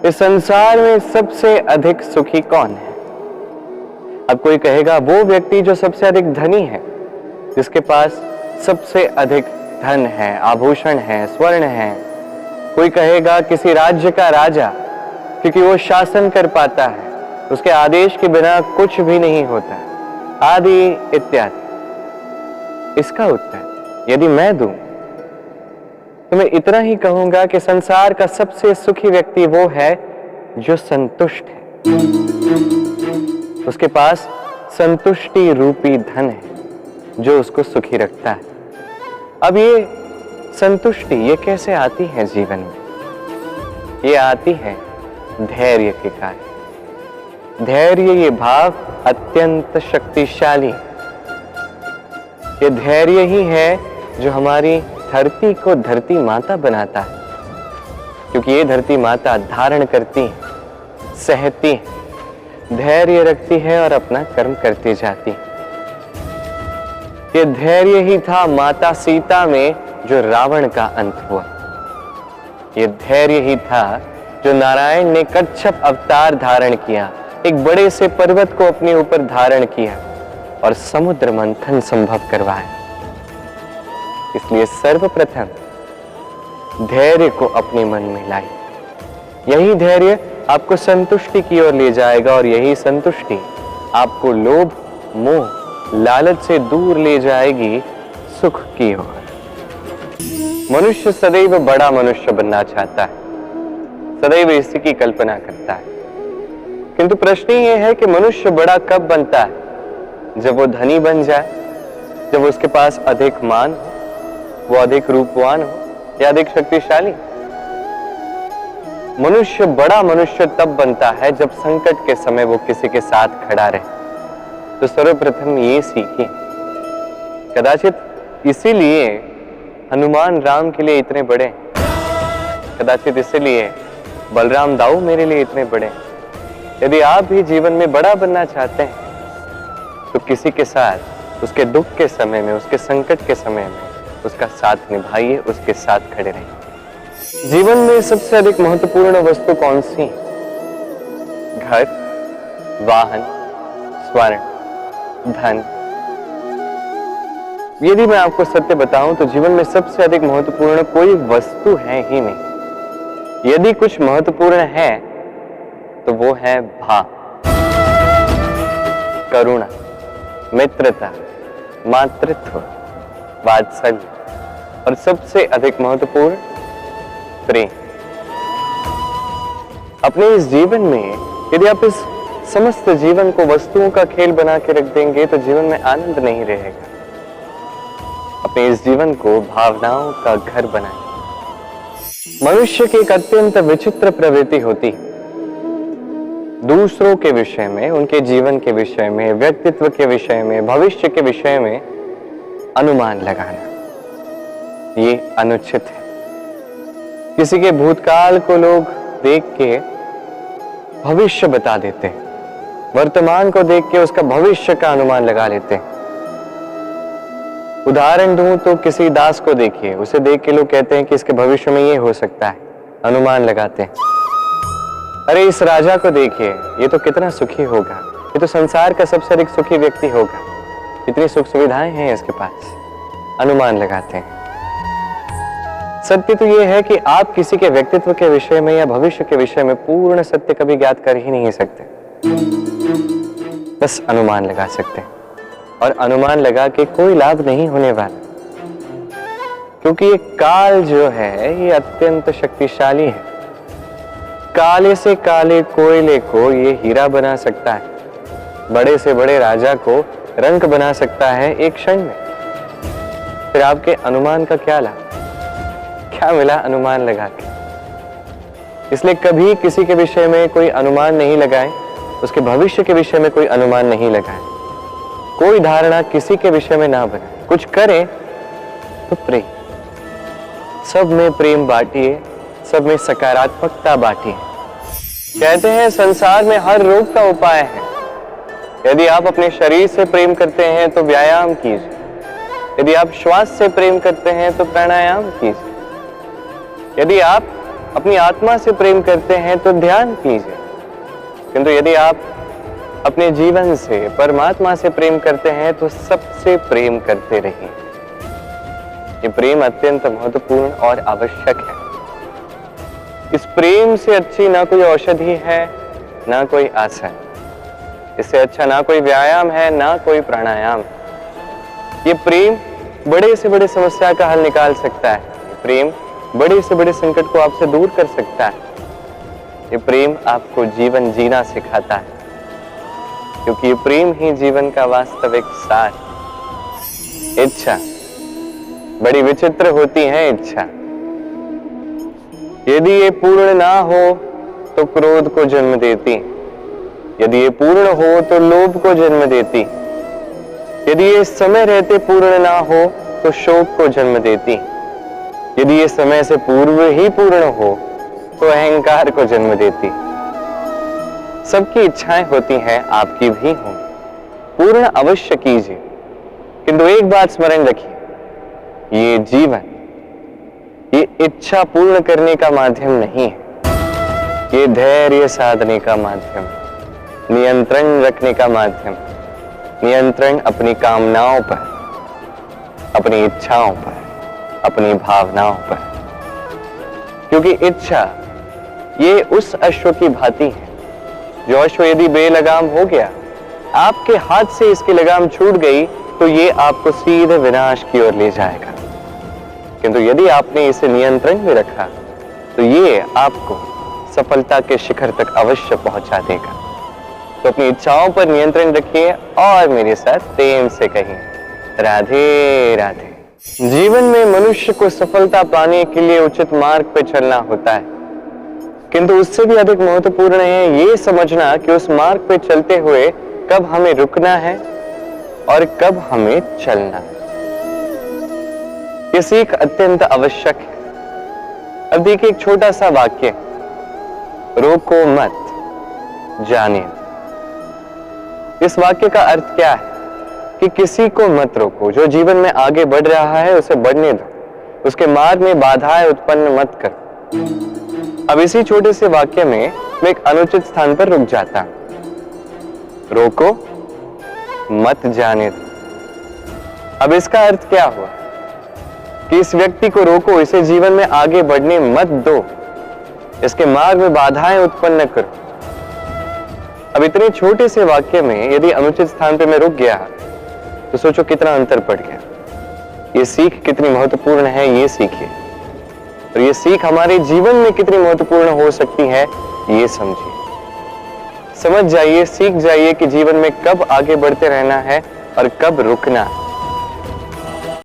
इस संसार में सबसे अधिक सुखी कौन है? अब कोई कहेगा वो व्यक्ति जो सबसे अधिक धनी है, जिसके पास सबसे अधिक धन है, आभूषण है, स्वर्ण है। कोई कहेगा किसी राज्य का राजा, क्योंकि वो शासन कर पाता है, उसके आदेश के बिना कुछ भी नहीं होता, आदि इत्यादि। इसका उत्तर यदि मैं दूं तो मैं इतना ही कहूंगा कि संसार का सबसे सुखी व्यक्ति वो है जो संतुष्ट है। उसके पास संतुष्टि रूपी धन है जो उसको सुखी रखता है। अब ये संतुष्टि ये कैसे आती है जीवन में? ये आती है धैर्य के कारण। धैर्य ये भाव अत्यंत शक्तिशाली। ये धैर्य ही है जो हमारी धरती को धरती माता बनाता है, क्योंकि ये धरती माता धारण करती है, सहती है, धैर्य रखती है और अपना कर्म करती जाती है। ये धैर्य ही था माता सीता में जो रावण का अंत हुआ। ये धैर्य ही था जो नारायण ने कच्छप अवतार धारण किया, एक बड़े से पर्वत को अपने ऊपर धारण किया और समुद्र मंथन संभव करवाया। इसलिए सर्वप्रथम धैर्य को अपने मन में लाई। यही धैर्य आपको संतुष्टि की ओर ले जाएगा और यही संतुष्टि आपको लोभ, मोह, लालच से दूर ले जाएगी सुख की ओर। मनुष्य सदैव बड़ा मनुष्य बनना चाहता है, सदैव इसी की कल्पना करता है। किंतु प्रश्न यह है कि मनुष्य बड़ा कब बनता है? जब वो धनी बन जाए, जब उसके पास अधिक मान हो, वो अधिक रूपवान हो या अधिक शक्तिशाली। मनुष्य बड़ा मनुष्य तब बनता है जब संकट के समय वो किसी के साथ खड़ा रहे। तो सर्वप्रथम ये सीखिए। कदाचित इसीलिए हनुमान राम के लिए इतने बड़े, कदाचित इसीलिए बलराम दाऊ मेरे लिए इतने बड़े। यदि आप भी जीवन में बड़ा बनना चाहते हैं तो किसी के साथ उसके दुख के समय में, उसके संकट के समय में उसका साथ निभाइए, उसके साथ खड़े रहिए। जीवन में सबसे अधिक महत्वपूर्ण वस्तु कौन सी? घर, वाहन, स्वर्ण, धन। यदि मैं आपको सत्य बताऊं तो जीवन में सबसे अधिक महत्वपूर्ण कोई वस्तु है ही नहीं। यदि कुछ महत्वपूर्ण है तो वो है भाव, करुणा, मित्रता, मातृत्व, वात्सल्य और सबसे अधिक महत्वपूर्ण प्रेम। अपने इस जीवन में यदि आप इस समस्त जीवन को वस्तुओं का खेल बना के रख देंगे तो जीवन में आनंद नहीं रहेगा। अपने इस जीवन को भावनाओं का घर बनाएं। मनुष्य की एक अत्यंत विचित्र प्रवृत्ति होती है दूसरों के विषय में, उनके जीवन के विषय में, व्यक्तित्व के विषय में, भविष्य के विषय में अनुमान लगाना। ये अनुचित है। किसी के भूतकाल को लोग देख के भविष्य बता देते हैं, वर्तमान को देख के उसका भविष्य का अनुमान लगा लेते हैं। उदाहरण दूं तो किसी दास को देखिए, उसे देख के लोग कहते हैं कि इसके भविष्य में ये हो सकता है, अनुमान लगाते हैं। अरे इस राजा को देखिए, ये तो कितना सुखी होगा, ये तो संसार का सबसे अधिक सुखी व्यक्ति होगा, इतनी सुख सुविधाएं हैं इसके पास, अनुमान लगाते हैं। सत्य तो यह है कि आप किसी के व्यक्तित्व के विषय में या भविष्य के विषय में पूर्ण सत्य कभी ज्ञात कर ही नहीं सकते, बस अनुमान लगा सकते हैं। और अनुमान लगा के कोई लाभ नहीं होने वाला, क्योंकि ये काल जो है ये अत्यंत शक्तिशाली है। काले से काले कोयले को ये हीरा बना सकता है, बड़े से बड़े राजा को रंक बना सकता है एक क्षण में। फिर आपके अनुमान का क्या लाभ, क्या मिला अनुमान लगा के? इसलिए कभी किसी के विषय में कोई अनुमान नहीं लगाएं, उसके भविष्य के विषय में कोई अनुमान नहीं लगाएं, कोई धारणा किसी के विषय में ना बनाएं। कुछ करें तो प्रेम, सब में प्रेम बांटिए, सब में सकारात्मकता बांटिए। कहते हैं संसार में हर रोग का उपाय है। यदि आप अपने शरीर से प्रेम करते हैं तो व्यायाम कीजिए, यदि आप श्वास से प्रेम करते हैं तो प्राणायाम कीजिए, यदि आप अपनी आत्मा से प्रेम करते हैं तो ध्यान कीजिए, किंतु यदि आप अपने जीवन से, परमात्मा से प्रेम करते हैं तो सबसे प्रेम करते रहिए। ये प्रेम अत्यंत महत्वपूर्ण और आवश्यक है। इस प्रेम से अच्छी ना कोई औषधि है, ना कोई आसन। इससे अच्छा ना कोई व्यायाम है, ना कोई प्राणायाम। ये प्रेम बड़े से बड़े समस्या का हल निकाल सकता है। ये प्रेम बड़े से बड़े संकट को आपसे दूर कर सकता है। ये प्रेम आपको जीवन जीना सिखाता है, क्योंकि ये प्रेम ही जीवन का वास्तविक सार। इच्छा बड़ी विचित्र होती है। इच्छा यदि ये पूर्ण ना हो तो क्रोध को जन्म देती, यदि ये पूर्ण हो तो लोभ को जन्म देती, यदि ये समय रहते पूर्ण ना हो तो शोक को जन्म देती, यदि ये समय से पूर्व ही पूर्ण हो तो अहंकार को जन्म देती। सबकी इच्छाएं होती हैं, आपकी भी हो। पूर्ण अवश्य कीजिए, किंतु एक बात स्मरण रखिए, ये जीवन, ये इच्छा पूर्ण करने का माध्यम नहीं है। ये धैर्य साधने का माध्यम, नियंत्रण रखने का माध्यम। नियंत्रण अपनी कामनाओं पर, अपनी इच्छाओं पर, अपनी भावनाओं पर। क्योंकि इच्छा ये उस अश्व की भांति है, जो अश्व यदि बेलगाम हो गया, आपके हाथ से इसकी लगाम छूट गई तो ये आपको सीधे विनाश की ओर ले जाएगा। किंतु यदि आपने इसे नियंत्रण में रखा तो ये आपको सफलता के शिखर तक अवश्य पहुंचा देगा। तो अपनी इच्छाओं पर नियंत्रण रखिए और मेरे साथ प्रेम से कहिए, राधे राधे। जीवन में मनुष्य को सफलता पाने के लिए उचित मार्ग पर चलना होता है, किंतु उससे भी अधिक महत्वपूर्ण है ये समझना कि उस मार्ग पर चलते हुए कब हमें रुकना है और कब हमें चलना है। ये सीख अत्यंत आवश्यक है। अब देखिए एक छोटा सा वाक्य, रोको मत, जाने। इस वाक्य का अर्थ क्या है कि किसी को मत रोको। जो जीवन में आगे बढ़ रहा है उसे बढ़ने दो, उसके मार्ग में बाधाएं उत्पन्न मत करो। अब इसी छोटे से वाक्य में मैं एक अनुचित स्थान पर रुक जाता हूं। रोको मत, जाने दो। अब इसका अर्थ क्या हुआ कि इस व्यक्ति को रोको, इसे जीवन में आगे बढ़ने मत दो, इसके मार्ग में बाधाएं उत्पन्न करो। अब इतने छोटे से वाक्य में यदि अनुचित स्थान पे मैं रुक गया तो सोचो कितना अंतर पड़ गया। ये सीख कितनी महत्वपूर्ण है, ये सीखिए। और ये सीख हमारे जीवन में कितनी महत्वपूर्ण हो सकती है, ये समझिए। समझ जाइए, सीख जाइए कि जीवन में कब आगे बढ़ते रहना है और कब रुकना है।